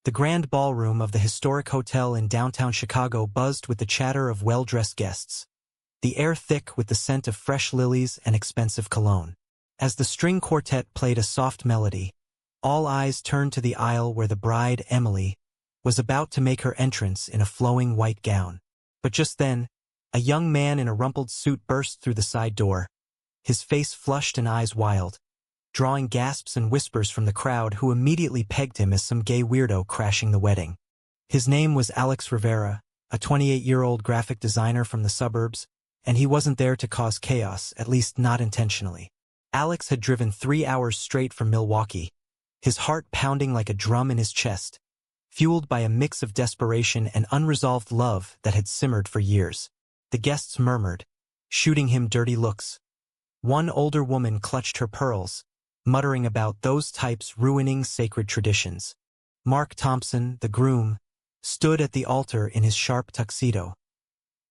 The grand ballroom of the historic hotel in downtown Chicago buzzed with the chatter of well-dressed guests, the air thick with the scent of fresh lilies and expensive cologne. As the string quartet played a soft melody, all eyes turned to the aisle where the bride, Emily, was about to make her entrance in a flowing white gown. But just then, a young man in a rumpled suit burst through the side door, his face flushed and eyes wild, drawing gasps and whispers from the crowd who immediately pegged him as some gay weirdo crashing the wedding. His name was Alex Rivera, a 28-year-old graphic designer from the suburbs, and he wasn't there to cause chaos, at least not intentionally. Alex had driven 3 hours straight from Milwaukee, his heart pounding like a drum in his chest, fueled by a mix of desperation and unresolved love that had simmered for years. The guests murmured, shooting him dirty looks. One older woman clutched her pearls, muttering about those types ruining sacred traditions. Mark Thompson, the groom, stood at the altar in his sharp tuxedo,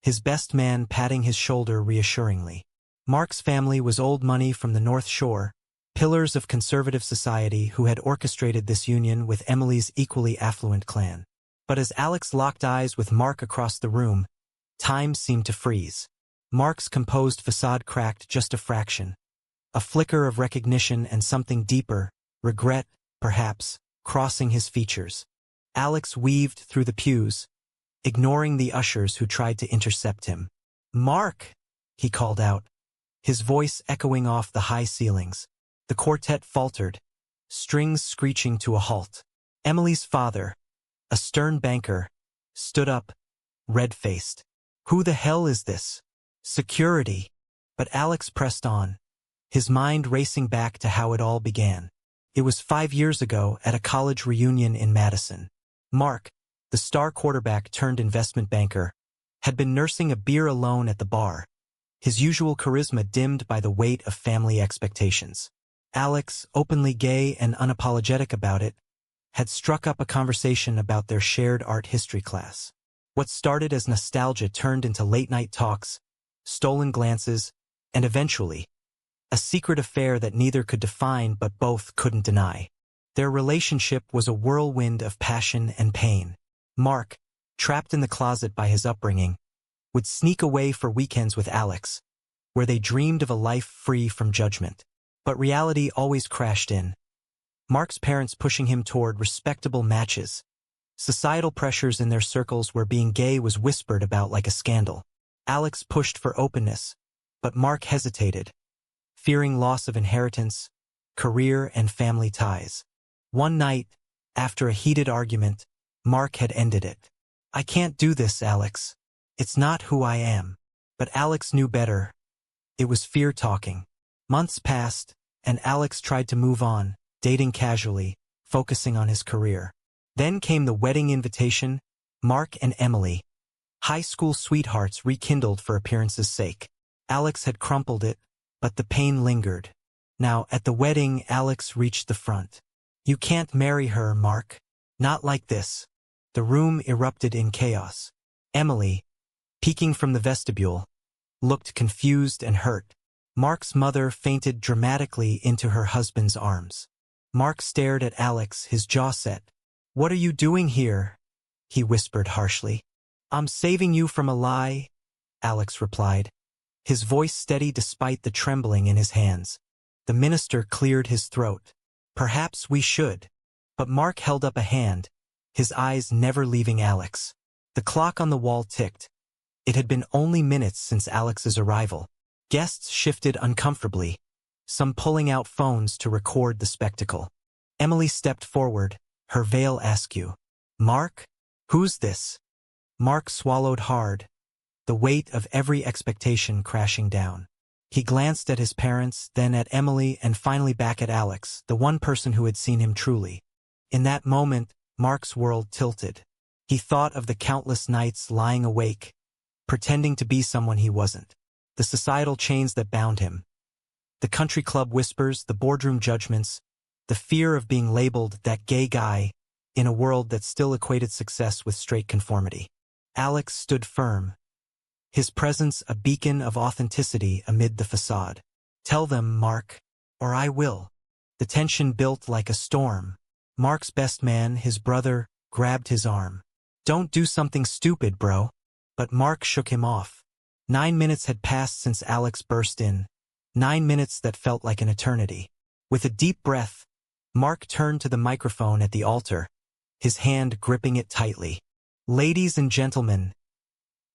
his best man patting his shoulder reassuringly. Mark's family was old money from the North Shore, pillars of conservative society who had orchestrated this union with Emily's equally affluent clan. But as Alex locked eyes with Mark across the room, time seemed to freeze. Mark's composed facade cracked just a fraction. A flicker of recognition and something deeper, regret, perhaps, crossing his features. Alex weaved through the pews, ignoring the ushers who tried to intercept him. "Mark!" he called out, his voice echoing off the high ceilings. The quartet faltered, strings screeching to a halt. Emily's father, a stern banker, stood up, red-faced. "Who the hell is this?" "Security." But Alex pressed on, his mind racing back to how it all began. It was 5 years ago at a college reunion in Madison. Mark, the star quarterback turned investment banker, had been nursing a beer alone at the bar, his usual charisma dimmed by the weight of family expectations. Alex, openly gay and unapologetic about it, had struck up a conversation about their shared art history class. What started as nostalgia turned into late-night talks, stolen glances, and eventually, a secret affair that neither could define but both couldn't deny. Their relationship was a whirlwind of passion and pain. Mark, trapped in the closet by his upbringing, would sneak away for weekends with Alex, where they dreamed of a life free from judgment. But reality always crashed in. Mark's parents pushing him toward respectable matches, societal pressures in their circles where being gay was whispered about like a scandal. Alex pushed for openness, but Mark hesitated, fearing loss of inheritance, career, and family ties. One night, after a heated argument, Mark had ended it. "I can't do this, Alex. It's not who I am." But Alex knew better. It was fear talking. Months passed, and Alex tried to move on, dating casually, focusing on his career. Then came the wedding invitation, Mark and Emily, high school sweethearts rekindled for appearance's sake. Alex had crumpled it, but the pain lingered. Now, at the wedding, Alex reached the front. "You can't marry her, Mark. Not like this." The room erupted in chaos. Emily, peeking from the vestibule, looked confused and hurt. Mark's mother fainted dramatically into her husband's arms. Mark stared at Alex, his jaw set. "What are you doing here?" he whispered harshly. "I'm saving you from a lie," Alex replied, his voice steady despite the trembling in his hands. The minister cleared his throat. "Perhaps we should." But Mark held up a hand, his eyes never leaving Alex. The clock on the wall ticked. It had been only minutes since Alex's arrival. Guests shifted uncomfortably, some pulling out phones to record the spectacle. Emily stepped forward, her veil askew. "Mark? Who's this?" Mark swallowed hard, the weight of every expectation crashing down. He glanced at his parents, then at Emily, and finally back at Alex, the one person who had seen him truly. In that moment, Mark's world tilted. He thought of the countless nights lying awake, pretending to be someone he wasn't. The societal chains that bound him. The country club whispers, the boardroom judgments, the fear of being labeled that gay guy in a world that still equated success with straight conformity. Alex stood firm, his presence a beacon of authenticity amid the facade. "Tell them, Mark, or I will." The tension built like a storm. Mark's best man, his brother, grabbed his arm. "Don't do something stupid, bro." But Mark shook him off. 9 minutes had passed since Alex burst in. 9 minutes that felt like an eternity. With a deep breath, Mark turned to the microphone at the altar, his hand gripping it tightly. "Ladies and gentlemen,"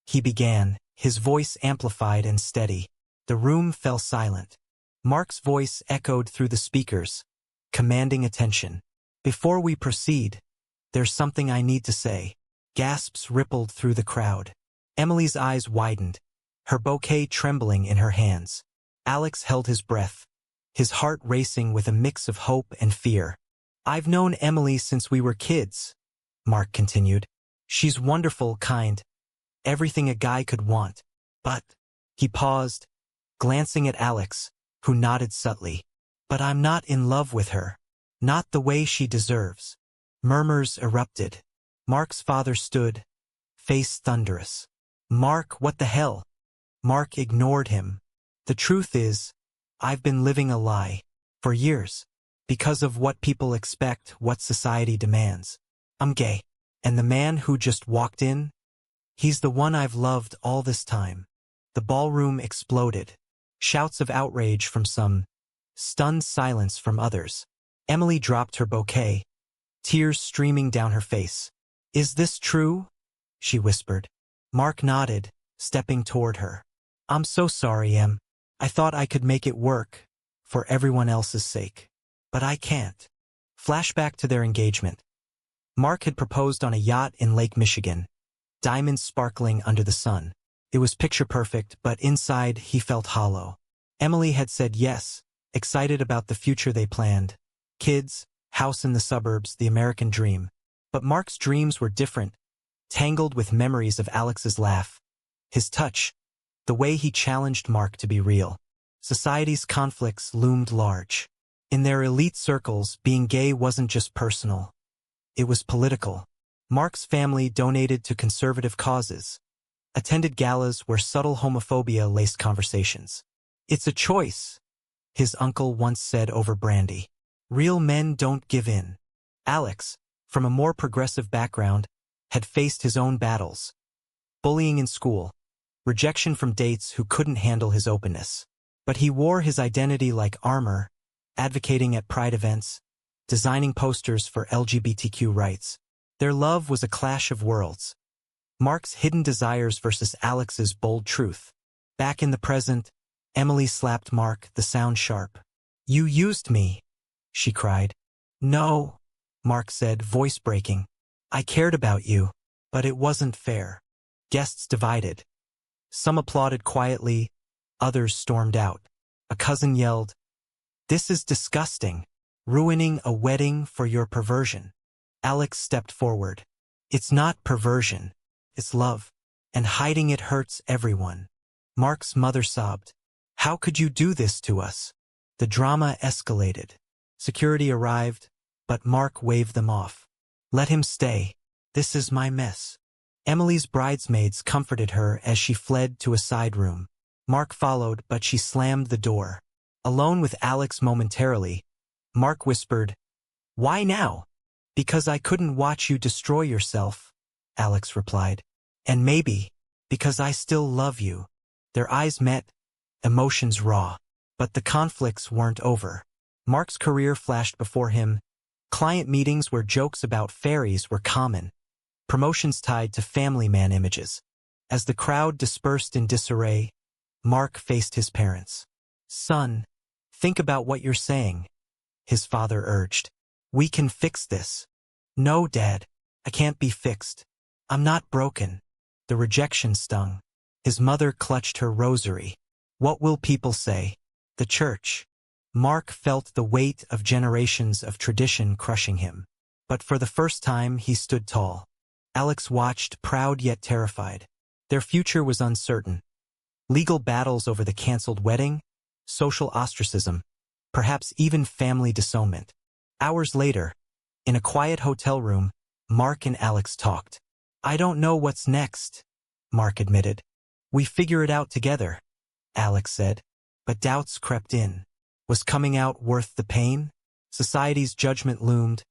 he began, his voice amplified and steady. The room fell silent. Mark's voice echoed through the speakers, commanding attention. "Before we proceed, there's something I need to say." Gasps rippled through the crowd. Emily's eyes widened, her bouquet trembling in her hands. Alex held his breath, his heart racing with a mix of hope and fear. "I've known Emily since we were kids," Mark continued. "She's wonderful, kind, everything a guy could want. But," he paused, glancing at Alex, who nodded subtly, "but I'm not in love with her. Not the way she deserves." Murmurs erupted. Mark's father stood, face thunderous. "Mark, what the hell?" Mark ignored him. "The truth is, I've been living a lie. For years. Because of what people expect, what society demands. I'm gay. And the man who just walked in? He's the one I've loved all this time." The ballroom exploded. Shouts of outrage from some, stunned silence from others. Emily dropped her bouquet, tears streaming down her face. "Is this true?" she whispered. Mark nodded, stepping toward her. "I'm so sorry, Em. I thought I could make it work, for everyone else's sake. But I can't." Flashback to their engagement. Mark had proposed on a yacht in Lake Michigan, diamonds sparkling under the sun. It was picture perfect, but inside he felt hollow. Emily had said yes, excited about the future they planned. Kids, house in the suburbs, the American dream. But Mark's dreams were different, tangled with memories of Alex's laugh, his touch, the way he challenged Mark to be real. Society's conflicts loomed large. In their elite circles, being gay wasn't just personal. It was political. Mark's family donated to conservative causes, attended galas where subtle homophobia laced conversations. "It's a choice," his uncle once said over brandy. "Real men don't give in." Alex, from a more progressive background, had faced his own battles. Bullying in school, rejection from dates who couldn't handle his openness. But he wore his identity like armor, advocating at pride events, designing posters for LGBTQ rights. Their love was a clash of worlds. Mark's hidden desires versus Alex's bold truth. Back in the present, Emily slapped Mark, the sound sharp. "You used me," she cried. "No," Mark said, voice breaking. "I cared about you, but it wasn't fair." Guests divided. Some applauded quietly, others stormed out. A cousin yelled, "This is disgusting. Ruining a wedding for your perversion." Alex stepped forward. "It's not perversion. It's love. And hiding it hurts everyone." Mark's mother sobbed. "How could you do this to us?" The drama escalated. Security arrived, but Mark waved them off. "Let him stay. This is my mess." Emily's bridesmaids comforted her as she fled to a side room. Mark followed, but she slammed the door. Alone with Alex momentarily, Mark whispered, "Why now?" "Because I couldn't watch you destroy yourself," Alex replied. "And maybe, because I still love you." Their eyes met, emotions raw. But the conflicts weren't over. Mark's career flashed before him. Client meetings where jokes about fairies were common. Promotions tied to family man images. As the crowd dispersed in disarray, Mark faced his parents. "Son, think about what you're saying," his father urged. "We can fix this." "No, Dad, I can't be fixed. I'm not broken." The rejection stung. His mother clutched her rosary. What will people say? The church. Mark felt the weight of generations of tradition crushing him. But for the first time, he stood tall. Alex watched, proud yet terrified. Their future was uncertain. Legal battles over the canceled wedding, social ostracism, perhaps even family disownment. Hours later, in a quiet hotel room, Mark and Alex talked. "I don't know what's next," Mark admitted. "We figure it out together," Alex said. But doubts crept in. Was coming out worth the pain? Society's judgment loomed.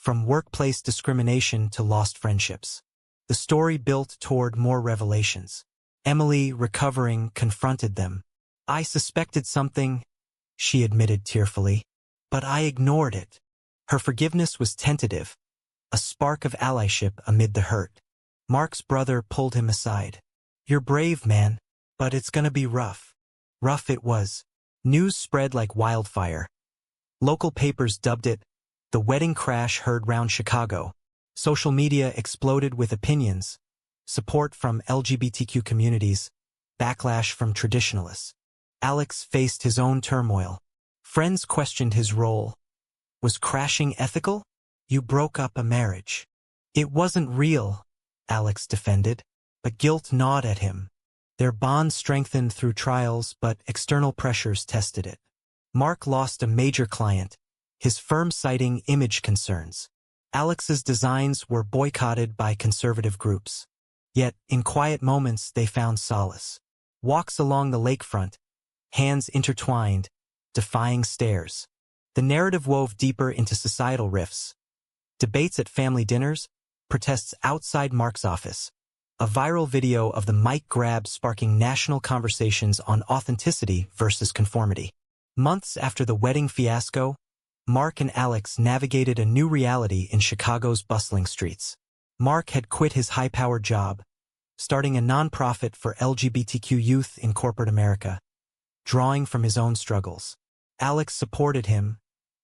from workplace discrimination to lost friendships. The story built toward more revelations. Emily, recovering, confronted them. "I suspected something," she admitted tearfully, "but I ignored it." Her forgiveness was tentative, a spark of allyship amid the hurt. Mark's brother pulled him aside. "You're brave, man, but it's gonna be rough." Rough it was. News spread like wildfire. Local papers dubbed it the wedding crash heard round Chicago. Social media exploded with opinions, support from LGBTQ communities, backlash from traditionalists. Alex faced his own turmoil. Friends questioned his role. Was crashing ethical? "You broke up a marriage." "It wasn't real," Alex defended, but guilt gnawed at him. Their bond strengthened through trials, but external pressures tested it. Mark lost a major client, his firm citing image concerns. Alex's designs were boycotted by conservative groups. Yet, in quiet moments, they found solace. Walks along the lakefront, hands intertwined, defying stares. The narrative wove deeper into societal rifts. Debates at family dinners, protests outside Mark's office. A viral video of the mic grab sparking national conversations on authenticity versus conformity. Months after the wedding fiasco, Mark and Alex navigated a new reality in Chicago's bustling streets. Mark had quit his high-powered job, starting a nonprofit for LGBTQ youth in corporate America, drawing from his own struggles. Alex supported him,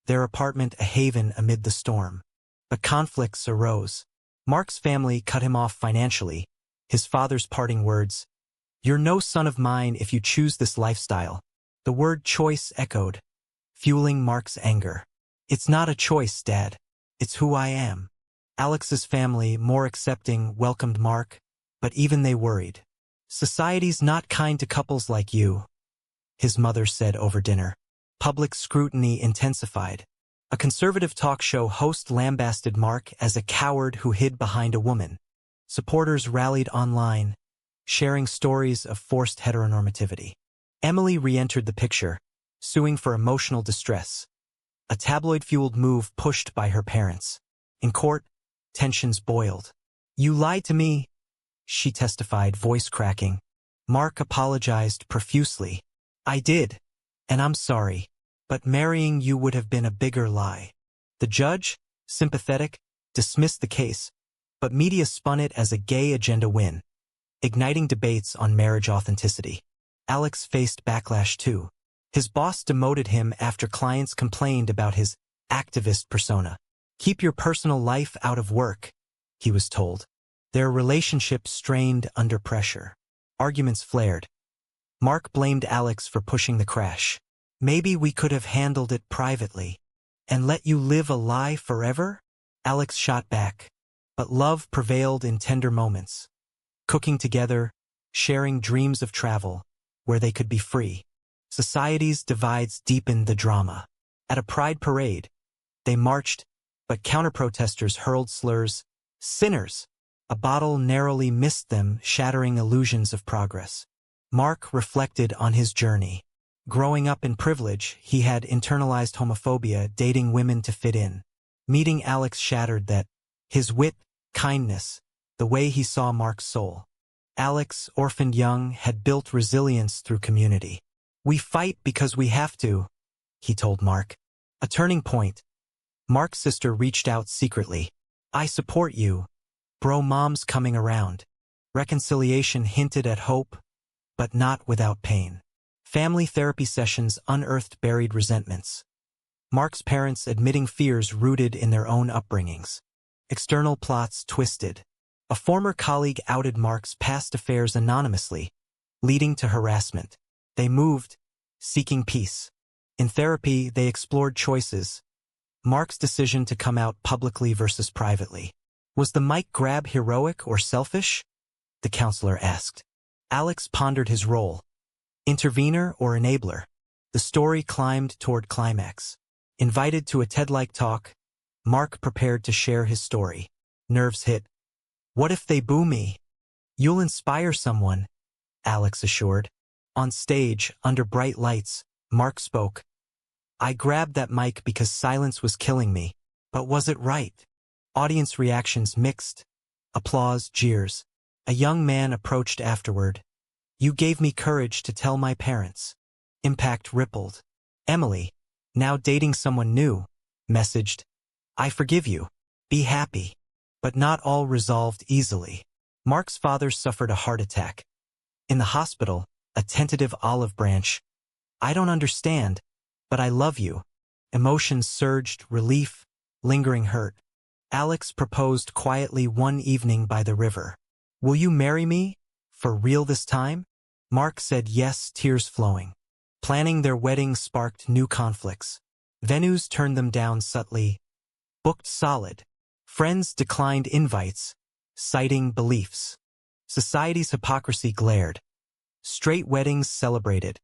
their apartment a haven amid the storm. But conflicts arose. Mark's family cut him off financially, his father's parting words, "You're no son of mine if you choose this lifestyle." The word choice echoed, fueling Mark's anger. "It's not a choice, Dad. It's who I am." Alex's family, more accepting, welcomed Mark, but even they worried. "Society's not kind to couples like you," his mother said over dinner. Public scrutiny intensified. A conservative talk show host lambasted Mark as a coward who hid behind a woman. Supporters rallied online, sharing stories of forced heteronormativity. Emily re-entered the picture, suing for emotional distress, a tabloid-fueled move pushed by her parents. In court, tensions boiled. "You lied to me," she testified, voice cracking. Mark apologized profusely. "I did, and I'm sorry, but marrying you would have been a bigger lie." The judge, sympathetic, dismissed the case, but media spun it as a gay agenda win, igniting debates on marriage authenticity. Alex faced backlash too. His boss demoted him after clients complained about his activist persona. "Keep your personal life out of work," he was told. Their relationship strained under pressure. Arguments flared. Mark blamed Alex for pushing the crash. "Maybe we could have handled it privately. And let you live a lie forever?" Alex shot back. But love prevailed in tender moments. Cooking together, sharing dreams of travel, where they could be free. Society's divides deepened the drama. At a pride parade, they marched, but counter-protesters hurled slurs. "Sinners!" A bottle narrowly missed them, shattering illusions of progress. Mark reflected on his journey. Growing up in privilege, he had internalized homophobia, dating women to fit in. Meeting Alex shattered that. His wit, kindness, the way he saw Mark's soul. Alex, orphaned young, had built resilience through community. "We fight because we have to," he told Mark. A turning point. Mark's sister reached out secretly. "I support you. Bro, mom's coming around." Reconciliation hinted at hope, but not without pain. Family therapy sessions unearthed buried resentments. Mark's parents admitting fears rooted in their own upbringings. External plots twisted. A former colleague outed Mark's past affairs anonymously, leading to harassment. They moved, seeking peace. In therapy, they explored choices. Mark's decision to come out publicly versus privately. Was the mic grab heroic or selfish? The counselor asked. Alex pondered his role. Intervener or enabler? The story climbed toward climax. Invited to a TED-like talk, Mark prepared to share his story. Nerves hit. "What if they boo me?" "You'll inspire someone," Alex assured. On stage, under bright lights, Mark spoke. "I grabbed that mic because silence was killing me. But was it right? Audience reactions mixed. Applause, jeers. A young man approached afterward. "You gave me courage to tell my parents." Impact rippled. Emily, now dating someone new, messaged, "I forgive you. Be happy." But not all resolved easily. Mark's father suffered a heart attack. In the hospital, a tentative olive branch. "I don't understand, but I love you." Emotions surged, relief, lingering hurt. Alex proposed quietly one evening by the river. "Will you marry me? For real this time?" Mark said yes, tears flowing. Planning their wedding sparked new conflicts. Venues turned them down subtly. Booked solid. Friends declined invites, citing beliefs. Society's hypocrisy glared. Straight weddings celebrated.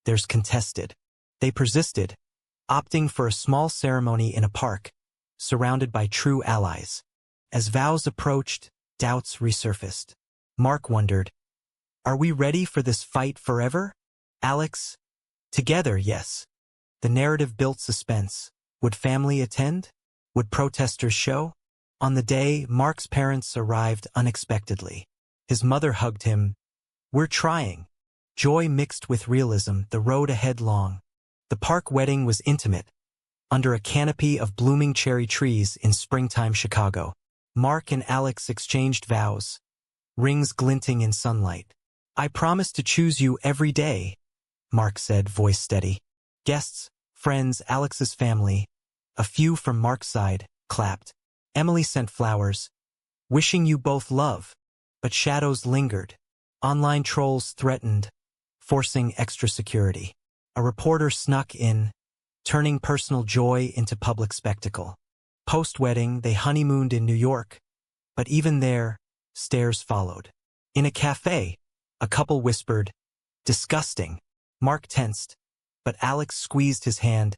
Theirs contested. They persisted, opting for a small ceremony in a park, surrounded by true allies. As vows approached, doubts resurfaced. Mark wondered, "Are we ready for this fight forever?" Alex, "Together, yes." The narrative built suspense. Would family attend? Would protesters show? On the day, Mark's parents arrived unexpectedly. His mother hugged him. "We're trying." Joy mixed with realism, the road ahead long. The park wedding was intimate, under a canopy of blooming cherry trees in springtime Chicago. Mark and Alex exchanged vows, rings glinting in sunlight. "I promise to choose you every day," Mark said, voice steady. Guests, friends, Alex's family, a few from Mark's side, clapped. Emily sent flowers, "Wishing you both love," but shadows lingered. Online trolls threatened, forcing extra security. A reporter snuck in, turning personal joy into public spectacle. Post-wedding, they honeymooned in New York, but even there, stares followed. In a cafe, a couple whispered, "Disgusting." Mark tensed, but Alex squeezed his hand.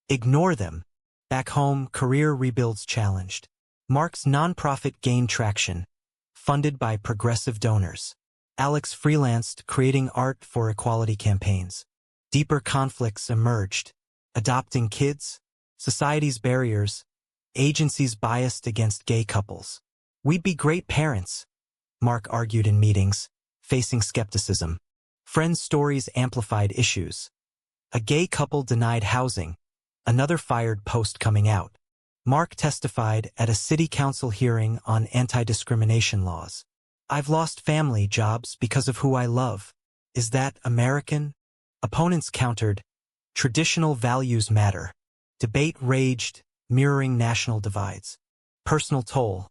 "Ignore them." Back home, career rebuilds challenged. Mark's nonprofit gained traction, funded by progressive donors. Alex freelanced, creating art for equality campaigns. Deeper conflicts emerged. Adopting kids, society's barriers, agencies biased against gay couples. "We'd be great parents," Mark argued in meetings, facing skepticism. Friends' stories amplified issues. A gay couple denied housing, another fired post coming out. Mark testified at a city council hearing on anti-discrimination laws. "I've lost family jobs because of who I love. Is that American?" Opponents countered, "Traditional values matter." Debate raged, mirroring national divides. Personal toll.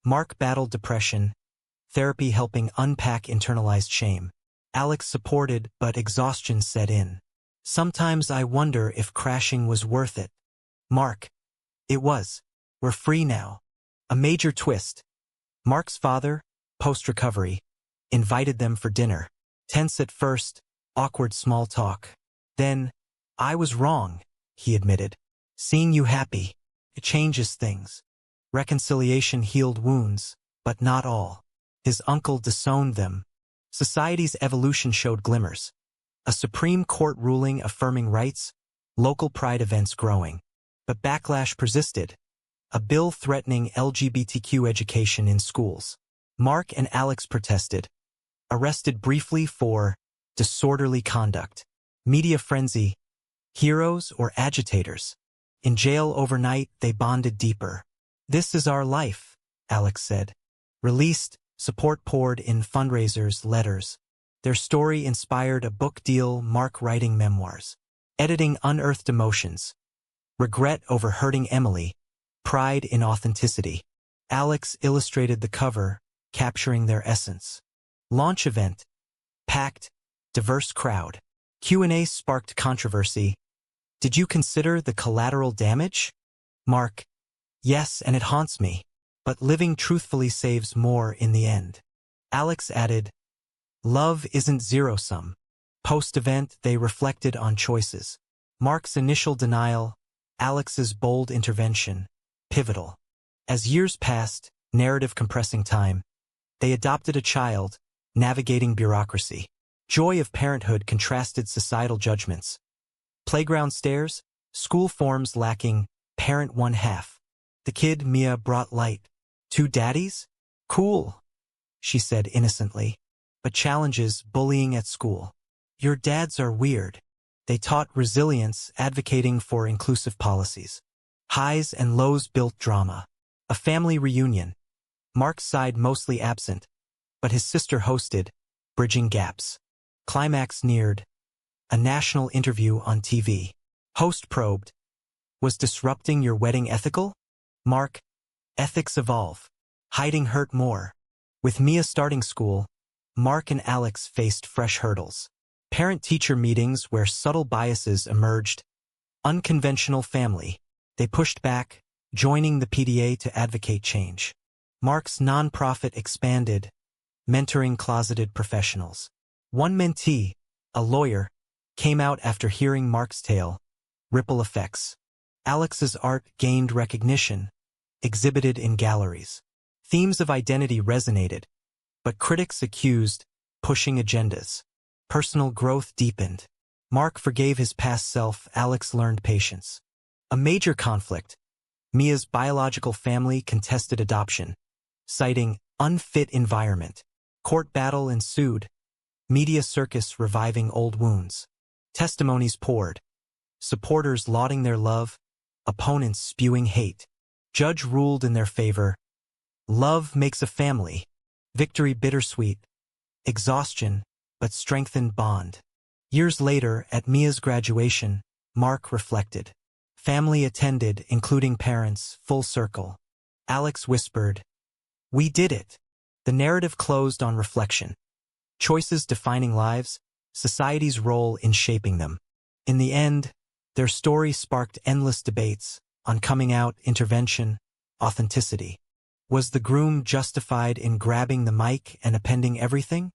Mark battled depression, therapy helping unpack internalized shame. Alex supported, but exhaustion set in. "Sometimes I wonder if crashing was worth it." Mark, "It was. We're free now." A major twist. Mark's father, post-recovery, invited them for dinner. Tense at first, awkward small talk. Then, "I was wrong," he admitted. "Seeing you happy, it changes things." Reconciliation healed wounds, but not all. His uncle disowned them. Society's evolution showed glimmers. A Supreme Court ruling affirming rights, local pride events growing. But backlash persisted. A bill threatening LGBTQ education in schools. Mark and Alex protested, arrested briefly for disorderly conduct. Media frenzy. Heroes or agitators? In jail overnight, they bonded deeper. "This is our life," Alex said. Released, support poured in fundraisers, letters. Their story inspired a book deal, Mark writing memoirs. Editing unearthed emotions. Regret over hurting Emily. Pride in authenticity. Alex illustrated the cover, capturing their essence. Launch event. Packed, diverse crowd. Q&A sparked controversy. "Did you consider the collateral damage?" Mark, "Yes, and it haunts me. But living truthfully saves more in the end." Alex added, "Love isn't zero-sum." Post-event, they reflected on choices. Mark's initial denial, Alex's bold intervention, pivotal. As years passed, narrative compressing time, they adopted a child, navigating bureaucracy. Joy of parenthood contrasted societal judgments. Playground stairs, school forms lacking parent one half. The kid, Mia, brought light. Two daddies? Cool, she said innocently. But challenges, bullying at school. Your dads are weird. They taught resilience, advocating for inclusive policies. Highs and lows built drama. A family reunion. Mark's side mostly absent, but his sister hosted, bridging gaps. Climax neared. A national interview on TV. Host probed. Was disrupting your wedding ethical? Mark, ethics evolve. Hiding hurt more. With Mia starting school, Mark and Alex faced fresh hurdles. Parent-teacher meetings where subtle biases emerged. Unconventional family. They pushed back, joining the PDA to advocate change. Mark's nonprofit expanded, mentoring closeted professionals. One mentee, a lawyer, came out after hearing Mark's tale. Ripple effects. Alex's art gained recognition, exhibited in galleries. Themes of identity resonated, but critics accused, pushing agendas. Personal growth deepened. Mark forgave his past self, Alex learned patience. A major conflict. Mia's biological family contested adoption, citing unfit environment. Court battle ensued. Media circus reviving old wounds. Testimonies poured. Supporters lauding their love, opponents spewing hate. Judge ruled in their favor. Love makes a family. Victory bittersweet. Exhaustion, but strengthened bond. Years later, at Mia's graduation, Mark reflected. Family attended, including parents, full circle. Alex whispered, "We did it." The narrative closed on reflection. Choices defining lives, society's role in shaping them. In the end, their story sparked endless debates on coming out, intervention, authenticity. Was the groom justified in grabbing the mic and appending everything?